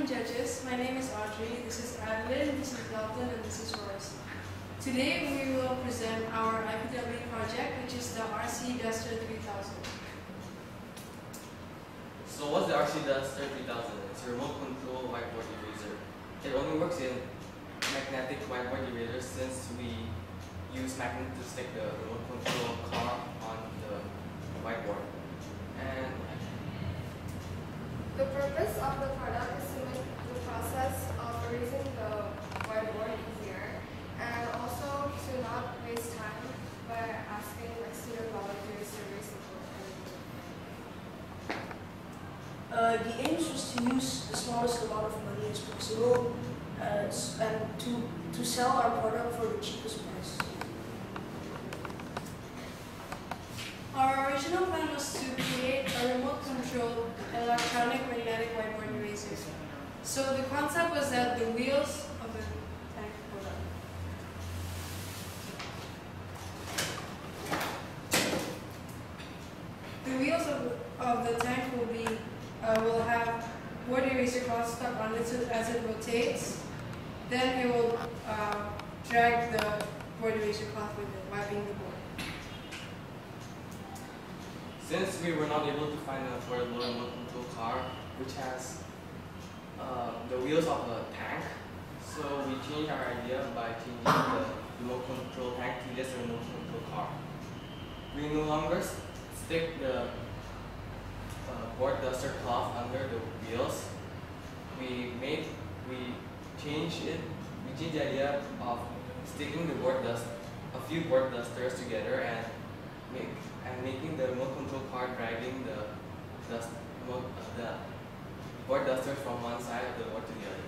afternoon, judges. My name is Audrey, this is Adeline, this is Dalton, and this is Royce. Today we will present our IPW project, which is the RC Duster 3000. So what's the RC Duster 3000? It's a remote control whiteboard eraser. It only works in magnetic whiteboard erasers since we use magnet to stick the remote control car on the whiteboard. And the purpose of the product is to make the process of erasing the whiteboard easier and also to not waste time by asking student volunteers to erase the board. The aim is just to use the smallest amount of money as possible and to sell our product for the cheapest price. Our original plan was to create a remote control electronic magnetic whiteboard eraser. So the concept was that the wheels of the tank, of the tank will have board eraser cloth stuck on it, so as it rotates, then it will drag the board eraser cloth with it, wiping the board. since we were not able to find an affordable remote control car which has the wheels of a tank, so we changed our idea by changing the remote control tank to just a remote control car. We no longer stick the board duster cloth under the wheels. We changed the idea of sticking a few board dusters together and making the remote control car dragging the board dusters from one side of the board to the other.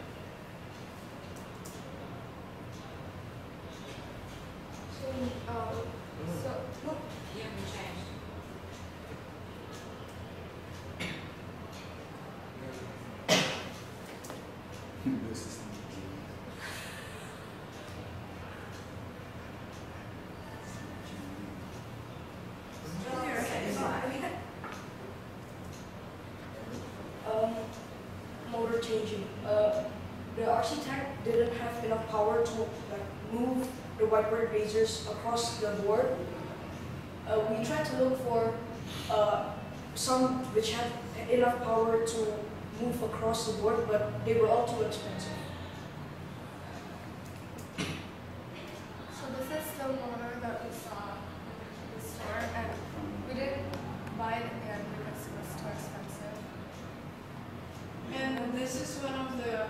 Motor changing. The RC tank didn't have enough power to move the whiteboard erasers across the board. We tried to look for some which had enough power to move across the board, but they were all too expensive. So this is the motor that we saw in the store, and we didn't buy it again because it was too expensive. And this is one of the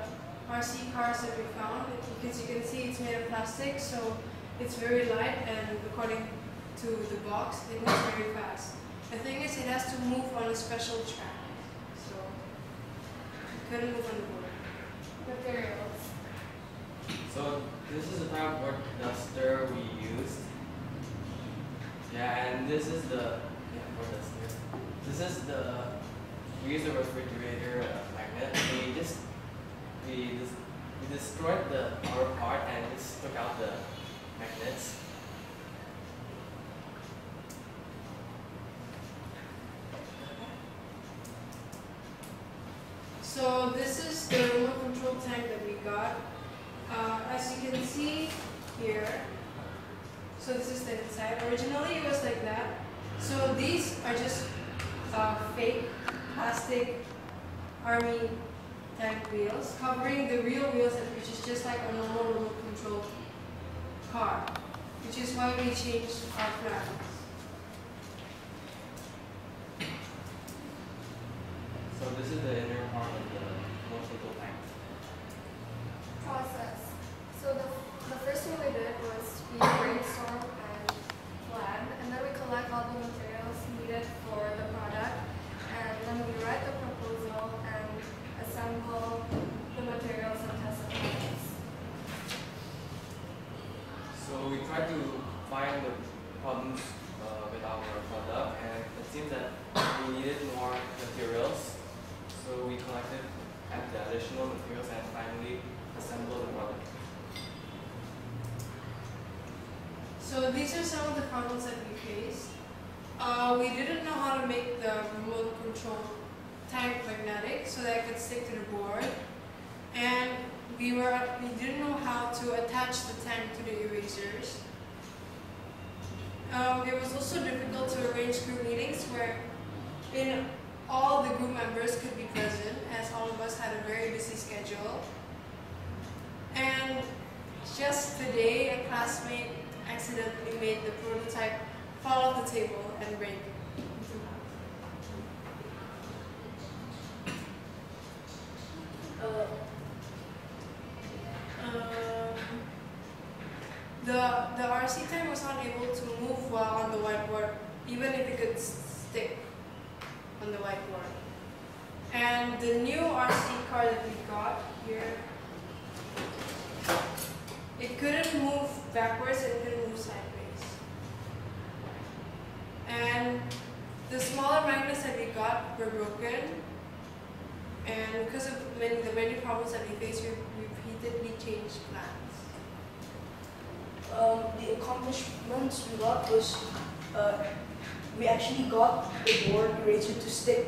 RC cars that we found. As you can see, it's made of plastic, so it's very light, and according to the box, it moves very fast. The thing is, it has to move on a special track, so it couldn't move on the board. Materials. So this is the type of board duster we used. Yeah, and this is the board duster. This is we use the refrigerator magnet. We destroyed the outer part and just took out the magnets. So this is the remote control tank that we got. As you can see here, so this is the inside. Originally it was like that. So these are just fake plastic army tank wheels covering the real wheels, which is just like a normal remote control car, which is why we changed our plans. So this is the inner part of the remote control tank. Process. So the first thing we did was we brainstorm and plan, and then we collect all the materials needed for the product, and then we write the proposal and assemble the materials and test the products. So we tried to find the problems with our product, and it seems that we needed more materials. So we collected the additional materials and finally assembled the product. So these are some of the problems that we faced. We didn't know how to make the remote control tank magnetic so that it could stick to the board. and we didn't know how to attach the tank to the erasers. It was also difficult to arrange group meetings where all the group members could be present, as all of us had a very busy schedule. And just today, a classmate accidentally made the prototype fall off the table and break. The RC tank was not able to move well on the whiteboard, even if it could stick on the whiteboard. And the new RC car that we got here, it couldn't move backwards and it couldn't move sideways. And the smaller magnets that we got were broken. And because of the many problems that we faced, we repeatedly changed plans. The accomplishments we got was we actually got the board erasers to stick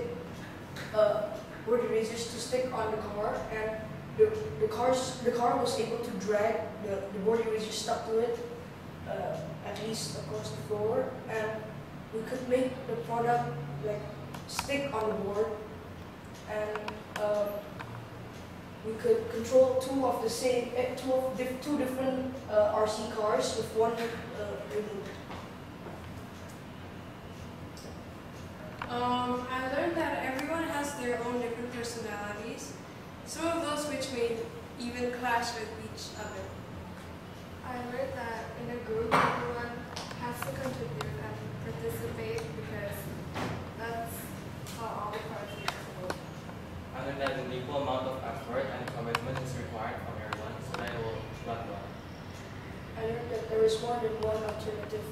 on the car, and the car was able to drag the board eraser stuck to it at least across the floor, and we could make the product like stick on the board, and we could control two different RC cars with one remote. I learned that everyone has their own different personalities, some of those which may even clash with each other. I learned that in a group, everyone has to contribute and participate because that's how all the parts work. I learned that an equal amount of effort and commitment is required from everyone so that it will run well. I learned that there is more than one alternative